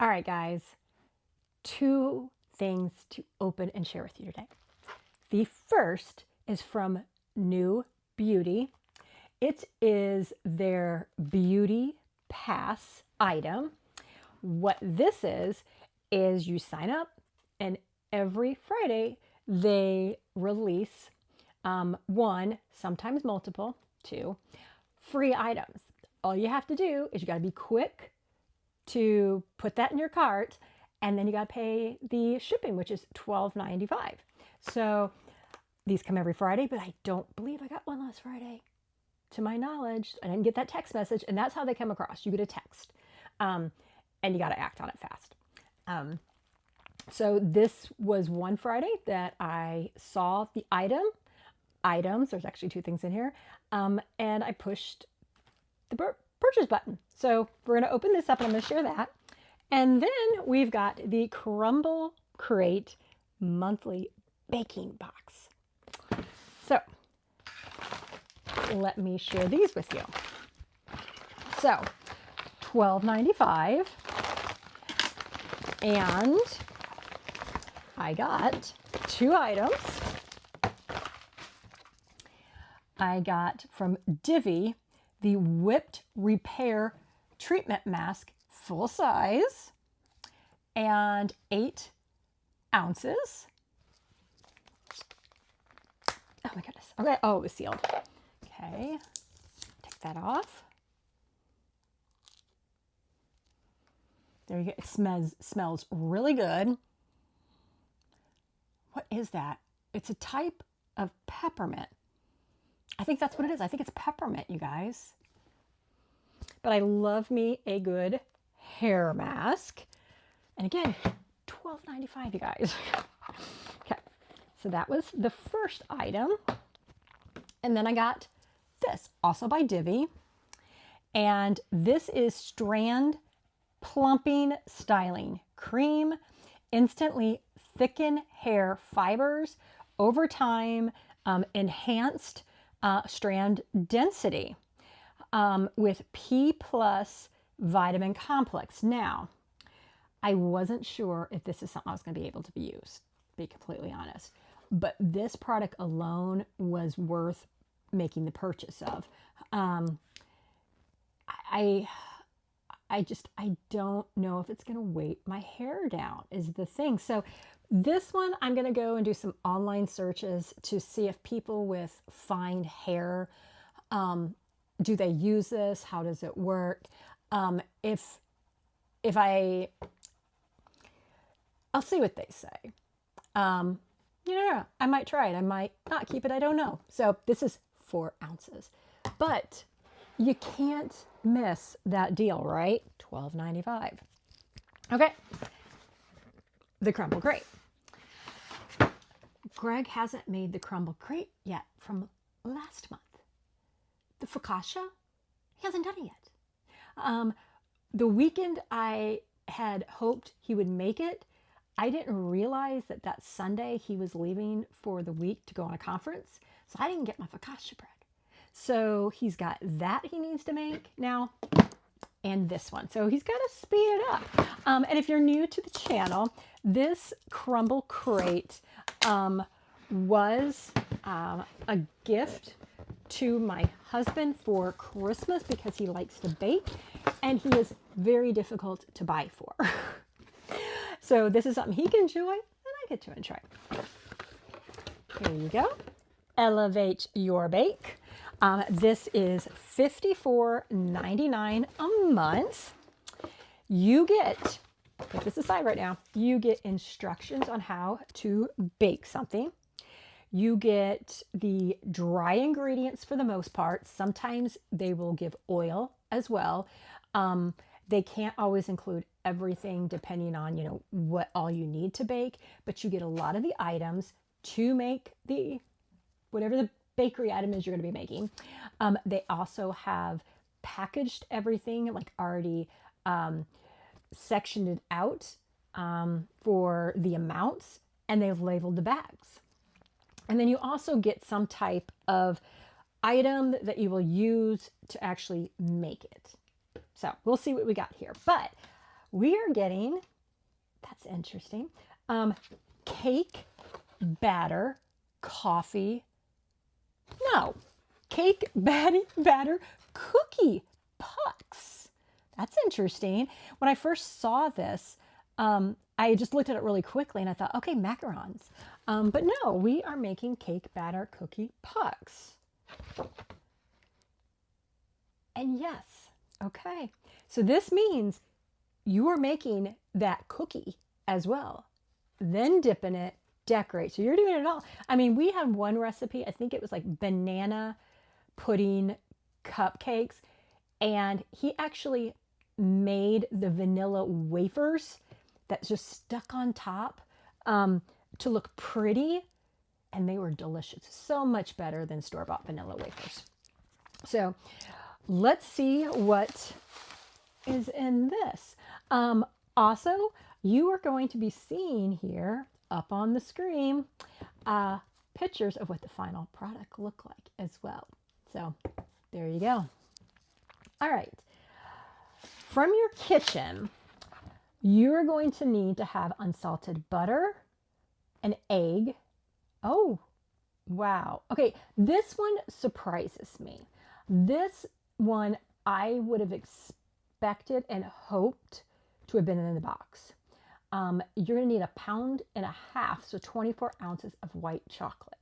All right, guys, two things to open and share with you today. The first is from New Beauty. It is their Beauty Pass item. What this is you sign up, and every Friday they release one, sometimes multiple, two free items. All you have to do is you got to be quick to put that in your cart, and then you got to pay the shipping, which is $12.95. So these come every Friday, but I don't believe I got one last Friday. To my knowledge, I didn't get that text message, and that's how they come across. You get a text, and you got to act on it fast. So this was one Friday that I saw the items. There's actually two things in here, and I pushed the purchase button. So we're going to open this up, and I'm going to share that. And then we've got the Crumble Crate monthly baking box. So let me share these with you. So $12.95, and I got two items. I got from Divi the Whipped Repair Treatment Mask, full size, and 8 ounces. Oh my goodness. Okay. Oh, it was sealed. Okay. Take that off. There you go. It smells really good. What is that? It's a type of peppermint. I think that's what it is. I think it's peppermint, you guys. But I love me a good hair mask. And again, $12.95, you guys. Okay, so that was the first item. And then I got this, also by Divi. And this is Strand Plumping Styling Cream. Instantly thicken hair fibers over time, enhanced strand density with P+ vitamin complex. Now, I wasn't sure if this is something I was going to be able to be used, to be completely honest. But this product alone was worth making the purchase of. I don't know if it's going to weight my hair down is the thing. So this one, I'm going to go and do some online searches to see if people with fine hair, do they use this? How does it work? I'll see what they say. I might try it. I might not keep it. I don't know. So this is 4 ounces, but you can't miss that deal, right? $12.95. Okay. The Crumble Crate. Greg hasn't made the Crumble Crate yet from last month. The focaccia, he hasn't done it yet. The weekend I had hoped he would make it, I didn't realize that Sunday he was leaving for the week to go on a conference, so I didn't get my focaccia bread. So he's got that he needs to make now, and this one. So he's got to speed it up. And if you're new to the channel, this Crumble Crate was a gift to my husband for Christmas because he likes to bake, and he is very difficult to buy for. So this is something he can enjoy, and I get to enjoy. Here you go. Elevate your bake. This is $54.99 a month. You get, put this aside right now, you get instructions on how to bake something. You get the dry ingredients for the most part. Sometimes they will give oil as well. They can't always include everything depending on, what all you need to bake, but you get a lot of the items to make whatever the bakery item is you're going to be making. They also have packaged everything, like already sectioned it out for the amounts, and they've labeled the bags. And then you also get some type of item that you will use to actually make it. So we'll see what we got here. But we are getting, that's interesting, cake batter coffee, no, cake batter cookie pucks. That's interesting. When I first saw this, I just looked at it really quickly and I thought, okay, macarons. But no, we are making cake batter cookie pucks. And yes, okay. So this means you are making that cookie as well, then dip in it, decorate. So you're doing it all. I mean, we had one recipe, I think it was like banana pudding cupcakes, and he actually made the vanilla wafers that just stuck on top to look pretty, and they were delicious. So much better than store-bought vanilla wafers. So let's see what is in this. Also, you are going to be seeing here up on the screen pictures of what the final product look like as well. So there you go. All right. From your kitchen, you're going to need to have unsalted butter, an egg. Oh, wow. Okay, this one surprises me. This one I would have expected and hoped to have been in the box. You're going to need 1.5 pounds, so 24 ounces of white chocolate.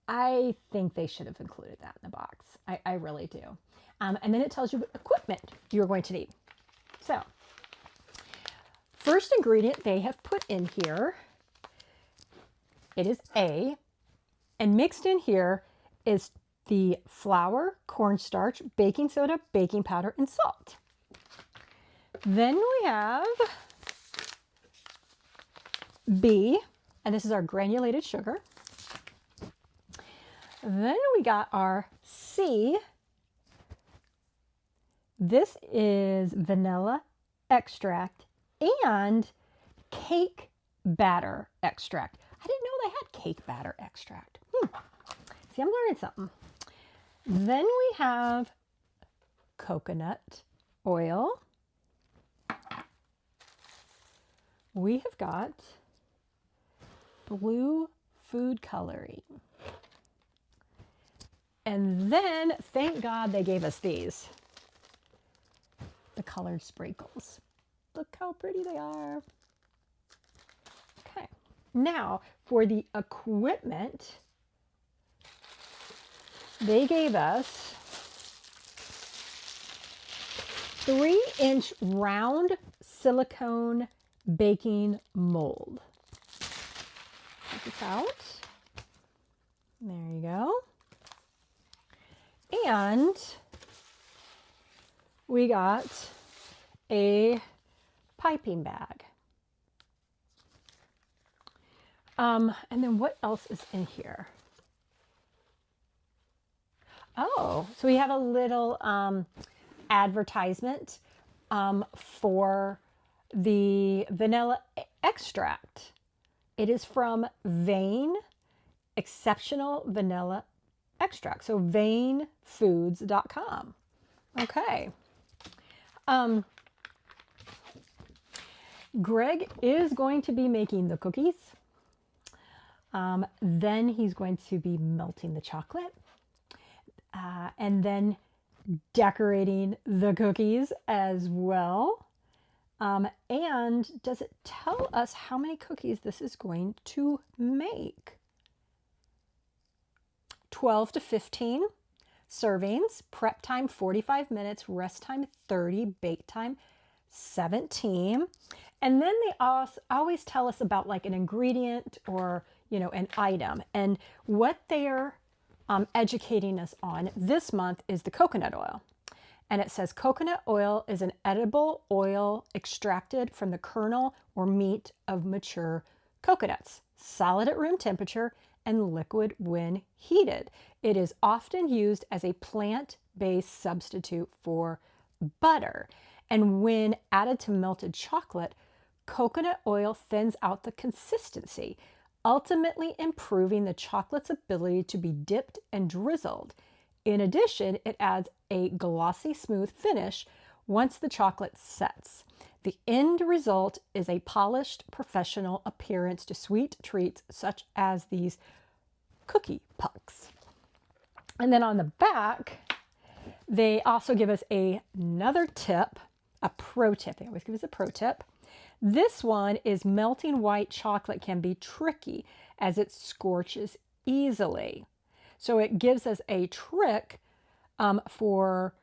I think they should have included that in the box. I really do. And then it tells you what equipment you're going to need. So, first ingredient they have put in here, it is and mixed in here is the flour, cornstarch, baking soda, baking powder, and salt. Then we have B, and this is our granulated sugar. Then we got our C. This is vanilla extract and cake batter extract. I didn't know they had cake batter extract. See, I'm learning something. Then we have coconut oil. We have got blue food coloring. And then, thank God they gave us these. The colored sprinkles. Look how pretty they are. Okay, now for the equipment, they gave us 3-inch round silicone baking mold. Take this out. There you go. And we got a piping bag. And then what else is in here? Oh, so we have a little advertisement for the vanilla extract. It is from Vein Exceptional Vanilla Extract. So vainfoods.com. Okay. Greg is going to be making the cookies. Then he's going to be melting the chocolate. And then decorating the cookies as well. And does it tell us how many cookies this is going to make? 12 to 15 servings, prep time 45 minutes, rest time 30, bake time 17. And then they always tell us about like an ingredient or, an item. And what they're educating us on this month is the coconut oil. And it says coconut oil is an edible oil extracted from the kernel or meat of mature coconuts, solid at room temperature and liquid when heated. It is often used as a plant-based substitute for butter. And when added to melted chocolate, coconut oil thins out the consistency, ultimately improving the chocolate's ability to be dipped and drizzled. In addition, it adds a glossy, smooth finish once the chocolate sets. The end result is a polished, professional appearance to sweet treats such as these cookie pucks. And then on the back, they also give us another tip, a pro tip. They always give us a pro tip. This one is melting white chocolate can be tricky as it scorches easily. So it gives us a trick for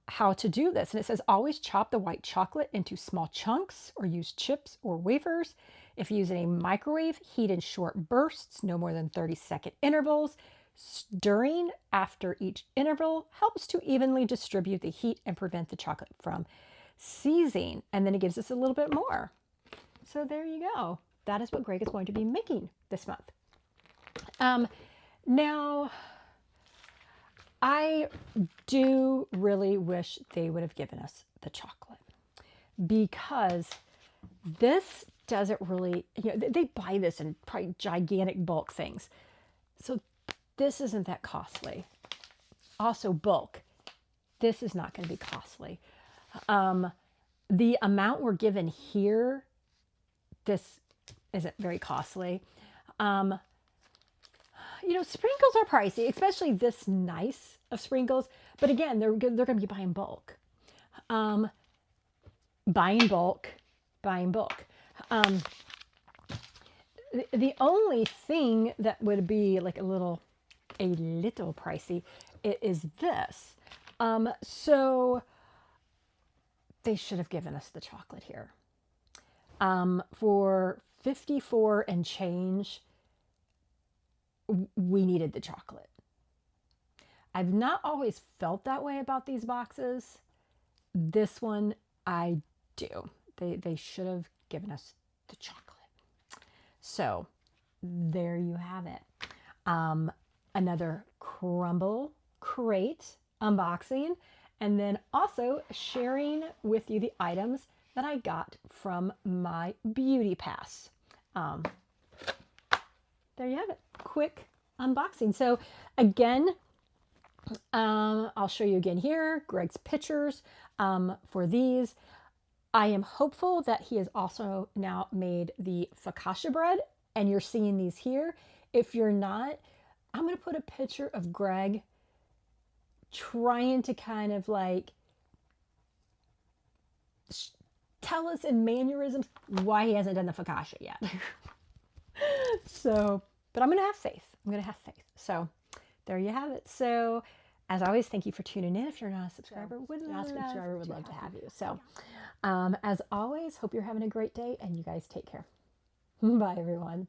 how to do this. And it says always chop the white chocolate into small chunks or use chips or wafers. If you use a microwave, heat in short bursts, no more than 30-second intervals. Stirring after each interval helps to evenly distribute the heat and prevent the chocolate from seizing. And then it gives us a little bit more. So there you go. That is what Greg is going to be making this month. Now, I do really wish they would have given us the chocolate, because this doesn't really, they buy this in probably gigantic bulk things. So this isn't that costly. Also bulk, this is not going to be costly. The amount we're given here, this isn't very costly. Sprinkles are pricey, especially this nice of sprinkles. But again, they're going to be buying bulk. Buying bulk. The only thing that would be like a little pricey is this. So they should have given us the chocolate here. For 54 and change, we needed the chocolate. I've not always felt that way about these boxes. This one, I do. They should have given us the chocolate. So there you have it. Another crumble crate unboxing, and then also sharing with you the items that I got from my beauty pass. There you have it. Quick unboxing. So again, I'll show you again here, Greg's pictures for these. I am hopeful that he has also now made the focaccia bread, and you're seeing these here. If you're not, I'm going to put a picture of Greg trying to kind of like tell us in mannerisms why he hasn't done the focaccia yet. So, but I'm going to have faith. So there you have it. So as always, thank you for tuning in. If you're not a subscriber, would love to have you. So as always, hope you're having a great day, and you guys take care. Bye, everyone.